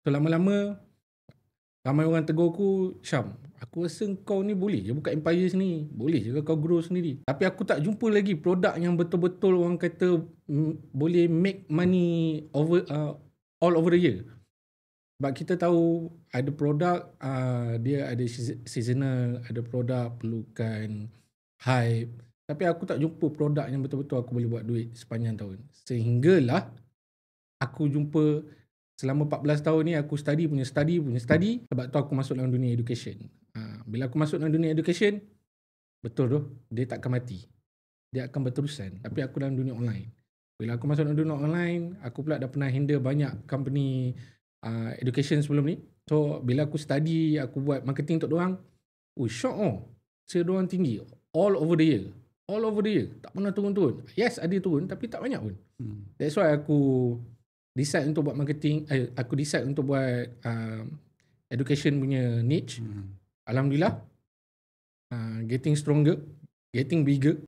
So lama-lama ramai orang tegur aku, "Syam, aku rasa kau ni boleh je buka empire sini. Boleh je kau grow sendiri." Tapi aku tak jumpa lagi produk yang betul-betul orang kata boleh make money all over the year. Sebab kita tahu ada produk dia ada seasonal, ada produk perlukan hype. Tapi aku tak jumpa produk yang betul-betul aku boleh buat duit sepanjang tahun. Sehinggalah aku jumpa selama 14 tahun ni aku study sebab tu aku masuk dalam dunia education. Bila aku masuk dalam dunia education, betul tu, dia takkan mati. Dia akan berterusan. Tapi aku dalam dunia online. Bila aku masuk dalam dunia online, aku pula dah pernah handle banyak company education sebelum ni. So, bila aku study, aku buat marketing untuk diorang, shock sale diorang tinggi. All over the year. All over the year. Tak pernah turun-turun. Yes, ada turun tapi tak banyak pun. That's why aku decide untuk buat marketing, aku decide untuk buat education punya niche. Alhamdulillah, getting stronger, getting bigger.